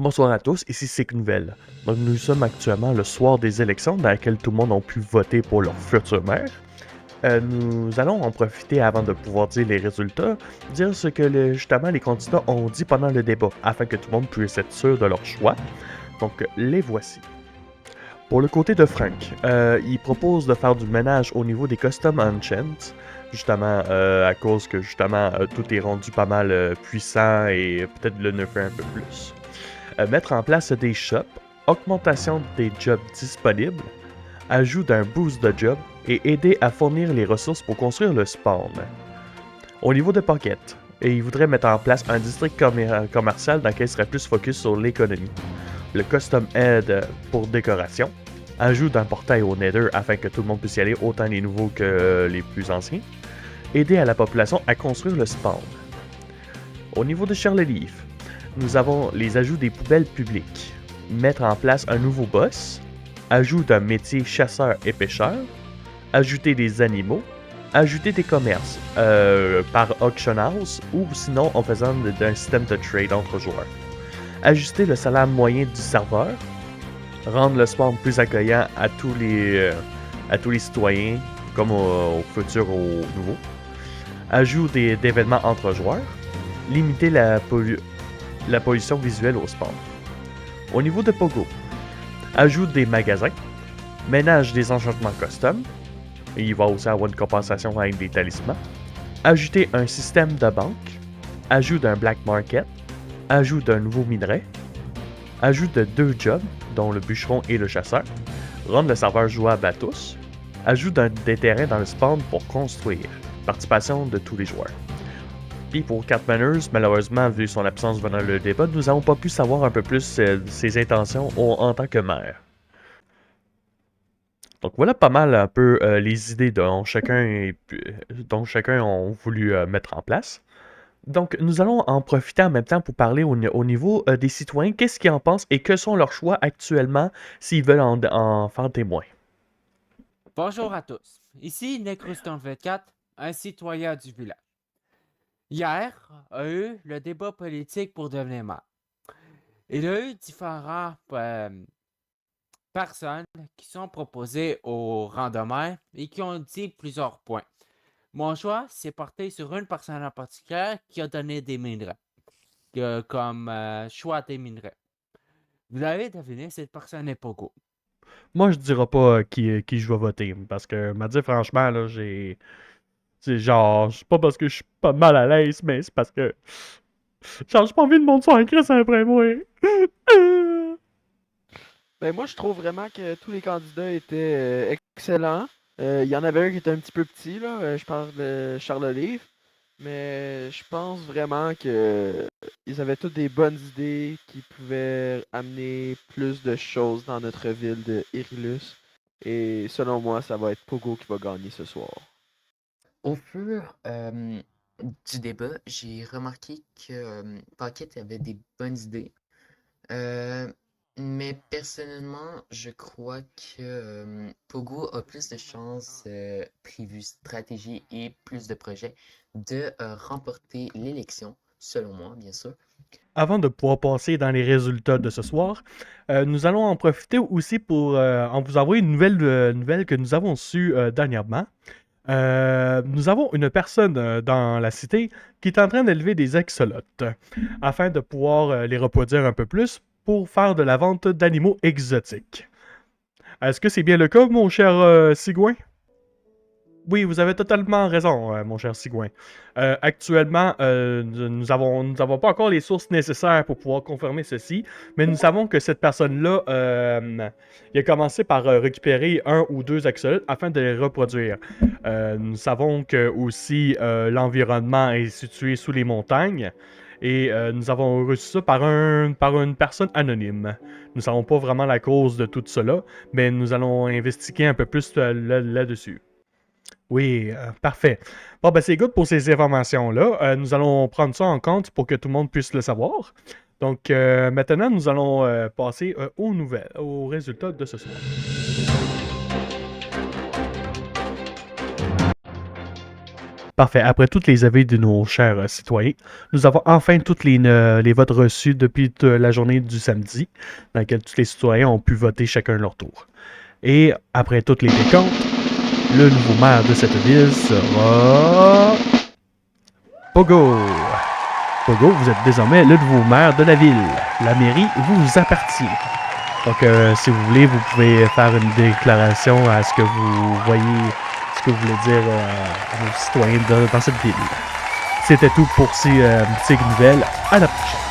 Bonsoir à tous, ici C'est Nouvelle. Donc nous sommes actuellement le soir des élections dans lesquelles tout le monde a pu voter pour leur futur maire. Nous allons en profiter avant de pouvoir dire les résultats, dire ce que justement les candidats ont dit pendant le débat, afin que tout le monde puisse être sûr de leur choix. Donc les voici. Pour le côté de Frank, il propose de faire du ménage au niveau des custom enchants, justement à cause que justement tout est rendu pas mal puissant et peut-être le nerfer un peu plus. Mettre en place des shops, augmentation des jobs disponibles, ajout d'un boost de job et aider à fournir les ressources pour construire le spawn. Au niveau de Pocket, il voudrait mettre en place un district commercial dans lequel il serait plus focus sur l'économie. Le custom aid pour décoration, ajout d'un portail au Nether afin que tout le monde puisse y aller, autant les nouveaux que les plus anciens. Aider à la population à construire le spawn. Au niveau de Charlie Leaf, nous avons les ajouts des poubelles publiques, mettre en place un nouveau boss, ajout d'un métier chasseur et pêcheur, ajouter des animaux, ajouter des commerces par auction house ou sinon en faisant d'un système de trade entre joueurs, ajuster le salaire moyen du serveur, rendre le spawn plus accueillant à tous les citoyens comme au futur aux nouveaux, ajout d'événements entre joueurs, limiter la pollution visuelle au spawn. Au niveau de Pogo, ajout des magasins, ménage des enchantements custom, et il va aussi avoir une compensation avec des talismans, ajouter un système de banque, ajout d'un black market, ajout d'un nouveau minerai, ajout de 2 jobs, dont le bûcheron et le chasseur, rendre le serveur jouable à tous, ajout des terrains dans le spawn pour construire, participation de tous les joueurs. Puis pour Cat Manners, malheureusement, vu son absence pendant le débat, nous n'avons pas pu savoir un peu plus ses intentions en tant que maire. Donc voilà pas mal un peu les idées dont chacun ont voulu mettre en place. Donc nous allons en profiter en même temps pour parler au niveau des citoyens, qu'est-ce qu'ils en pensent et que sont leurs choix actuellement s'ils veulent en faire témoin. Bonjour à tous, ici Necruston24, un citoyen du village. Hier a eu le débat politique pour devenir maire. Il y a eu différentes personnes qui sont proposées au rang de maire et qui ont dit plusieurs points. Mon choix s'est porté sur une personne en particulier qui a donné des minerais, comme choix des minerais. Vous l'avez deviné, cette personne est Pogo. Moi je dirais pas qui je vais voter parce que m'a dit franchement là c'est genre c'est pas parce que je suis pas mal à l'aise mais c'est parce que genre j'ai pas envie de monter sur un Chris après moi. Ben moi, je trouve vraiment que tous les candidats étaient excellents. Il y en avait un qui était un petit peu petit, là. Je parle de Charles Olive. Mais je pense vraiment que ils avaient toutes des bonnes idées qui pouvaient amener plus de choses dans notre ville de Irilus. Et selon moi, ça va être Pogo qui va gagner ce soir. Au fur du débat, j'ai remarqué que Pocket avait des bonnes idées. Mais personnellement, je crois que Pogo a plus de chances, prévues stratégie et plus de projets, de remporter l'élection, selon moi, bien sûr. Avant de pouvoir passer dans les résultats de ce soir, nous allons en profiter aussi pour en vous envoyer une nouvelle que nous avons su dernièrement. Nous avons une personne dans la cité qui est en train d'élever des axolotes afin de pouvoir les reproduire un peu plus pour faire de la vente d'animaux exotiques. Est-ce que c'est bien le cas, mon cher Sigouin? Oui, vous avez totalement raison, mon cher Sigouin. Actuellement, nous n'avons pas encore les sources nécessaires pour pouvoir confirmer ceci, mais nous savons que cette personne-là, il a commencé par récupérer 1 ou 2 axolotes afin de les reproduire. Nous savons que aussi l'environnement est situé sous les montagnes. Et nous avons reçu ça par une personne anonyme. Nous ne savons pas vraiment la cause de tout cela, mais nous allons investiguer un peu plus là-dessus. Oui, parfait. Bon, ben c'est good pour ces informations-là. Nous allons prendre ça en compte pour que tout le monde puisse le savoir. Donc, maintenant, nous allons passer aux résultats de ce soir. Parfait. Après tous les avis de nos chers citoyens, nous avons enfin tous les votes reçus depuis la journée du samedi, dans laquelle tous les citoyens ont pu voter chacun leur tour. Et après toutes les décomptes, le nouveau maire de cette ville sera... Pogo! Pogo, vous êtes désormais le nouveau maire de la ville. La mairie vous appartient. Donc, si vous voulez, vous pouvez faire une déclaration à ce que vous voyez, ce que vous voulez dire à vos citoyens dans cette ville. C'était tout pour ces petites nouvelles. À la prochaine.